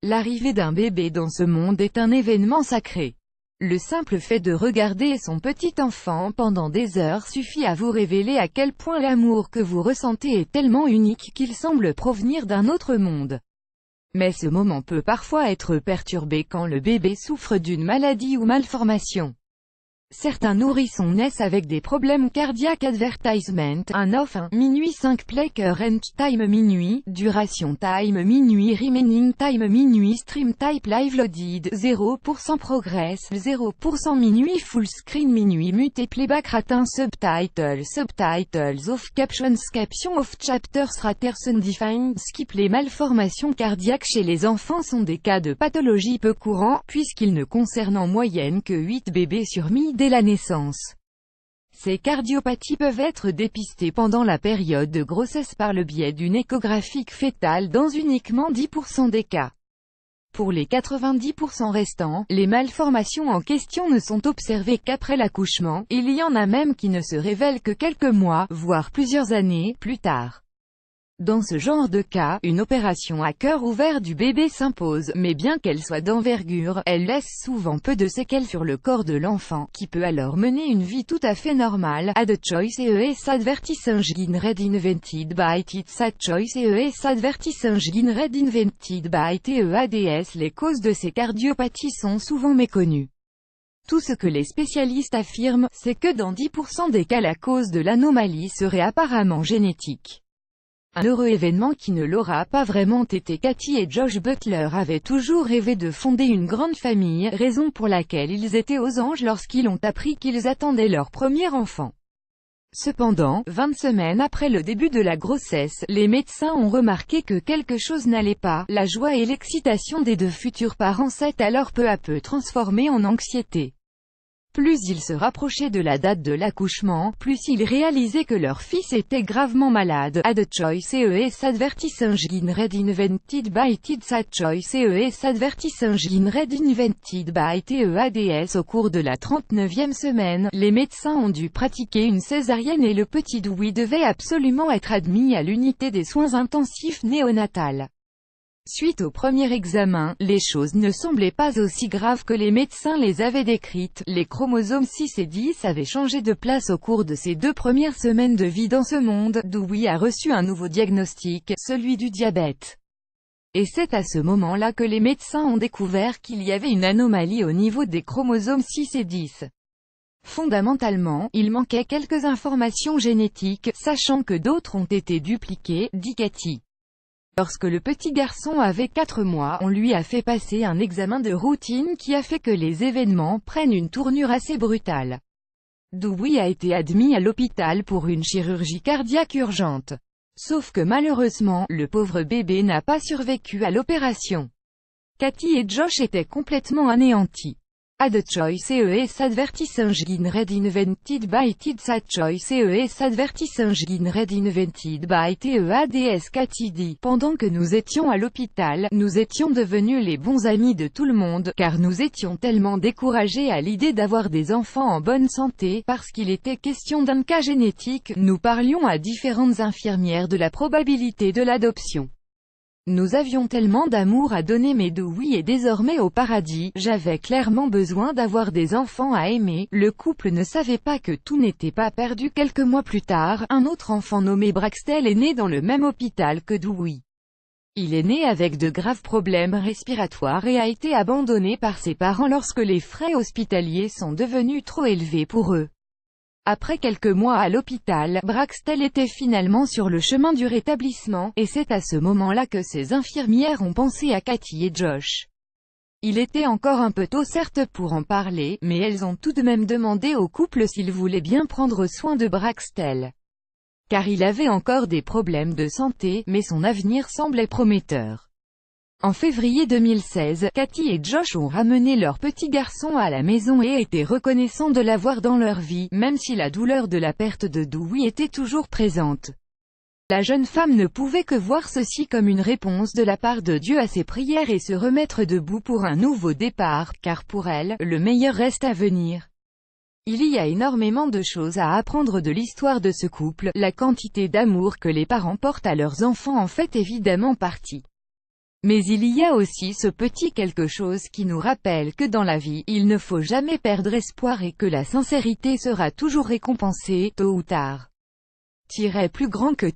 L'arrivée d'un bébé dans ce monde est un événement sacré. Le simple fait de regarder son petit enfant pendant des heures suffit à vous révéler à quel point l'amour que vous ressentez est tellement unique qu'il semble provenir d'un autre monde. Mais ce moment peut parfois être perturbé quand le bébé souffre d'une maladie ou malformation. Certains nourrissons naissent avec des problèmes cardiaques. Advertisement, un off, 1, minuit 5 play current time minuit, duration time minuit remaining time minuit stream type live loaded, 0% progress, 0% minuit full screen minuit mute playback ratin subtitles off captions caption off chapters raters undefined skip. Les malformations cardiaques chez les enfants sont des cas de pathologie peu courants, puisqu'ils ne concernent en moyenne que 8 bébés sur 1000 dès la naissance. Ces cardiopathies peuvent être dépistées pendant la période de grossesse par le biais d'une échographie fœtale dans uniquement 10% des cas. Pour les 90% restants, les malformations en question ne sont observées qu'après l'accouchement, il y en a même qui ne se révèlent que quelques mois, voire plusieurs années, plus tard. Dans ce genre de cas, une opération à cœur ouvert du bébé s'impose, mais bien qu'elle soit d'envergure, elle laisse souvent peu de séquelles sur le corps de l'enfant, qui peut alors mener une vie tout à fait normale. Add choice ES advertising red invented by TEADS. Add choice ES advertising red invented by TEADS. Les causes de ces cardiopathies sont souvent méconnues. Tout ce que les spécialistes affirment, c'est que dans 10% des cas la cause de l'anomalie serait apparemment génétique. Un heureux événement qui ne l'aura pas vraiment été. Katie et Josh Butler avaient toujours rêvé de fonder une grande famille, raison pour laquelle ils étaient aux anges lorsqu'ils ont appris qu'ils attendaient leur premier enfant. Cependant, 20 semaines après le début de la grossesse, les médecins ont remarqué que quelque chose n'allait pas. La joie et l'excitation des deux futurs parents s'est alors peu à peu transformée en anxiété. Plus ils se rapprochaient de la date de l'accouchement, plus ils réalisaient que leur fils était gravement malade. Add choice ES advertising red invented by TEADS. Add choice ES advertising red invented by TEADS. Au cours de la 39e semaine, les médecins ont dû pratiquer une césarienne et le petit Dewey devait absolument être admis à l'unité des soins intensifs néonatales. Suite au premier examen, les choses ne semblaient pas aussi graves que les médecins les avaient décrites. Les chromosomes 6 et 10 avaient changé de place au cours de ces 2 premières semaines de vie dans ce monde. Dewey a reçu un nouveau diagnostic, celui du diabète. Et c'est à ce moment-là que les médecins ont découvert qu'il y avait une anomalie au niveau des chromosomes 6 et 10. Fondamentalement, il manquait quelques informations génétiques, sachant que d'autres ont été dupliquées, dit Katie. Lorsque le petit garçon avait 4 mois, on lui a fait passer un examen de routine qui a fait que les événements prennent une tournure assez brutale. Dewey a été admis à l'hôpital pour une chirurgie cardiaque urgente. Sauf que malheureusement, le pauvre bébé n'a pas survécu à l'opération. Katie et Josh étaient complètement anéantis. Add choice ES advertising red invented by TEADS. Add choice ES advertising red invented by TEADS. Katie dit, pendant que nous étions à l'hôpital, nous étions devenus les bons amis de tout le monde, car nous étions tellement découragés à l'idée d'avoir des enfants en bonne santé, parce qu'il était question d'un cas génétique. Nous parlions à différentes infirmières de la probabilité de l'adoption. Nous avions tellement d'amour à donner, mais Dewey est désormais au paradis. J'avais clairement besoin d'avoir des enfants à aimer. Le couple ne savait pas que tout n'était pas perdu. Quelques mois plus tard, un autre enfant nommé Braxtel est né dans le même hôpital que Dewey. Il est né avec de graves problèmes respiratoires et a été abandonné par ses parents lorsque les frais hospitaliers sont devenus trop élevés pour eux. Après quelques mois à l'hôpital, Braxtel était finalement sur le chemin du rétablissement, et c'est à ce moment-là que ses infirmières ont pensé à Katie et Josh. Il était encore un peu tôt certes pour en parler, mais elles ont tout de même demandé au couple s'il voulait bien prendre soin de Braxtel. Car il avait encore des problèmes de santé, mais son avenir semblait prometteur. En février 2016, Katie et Josh ont ramené leur petit garçon à la maison et étaient reconnaissants de l'avoir dans leur vie, même si la douleur de la perte de Dewey était toujours présente. La jeune femme ne pouvait que voir ceci comme une réponse de la part de Dieu à ses prières et se remettre debout pour un nouveau départ, car pour elle, le meilleur reste à venir. Il y a énormément de choses à apprendre de l'histoire de ce couple. La quantité d'amour que les parents portent à leurs enfants en fait évidemment partie. Mais il y a aussi ce petit quelque chose qui nous rappelle que dans la vie, il ne faut jamais perdre espoir et que la sincérité sera toujours récompensée, tôt ou tard. Plus grand que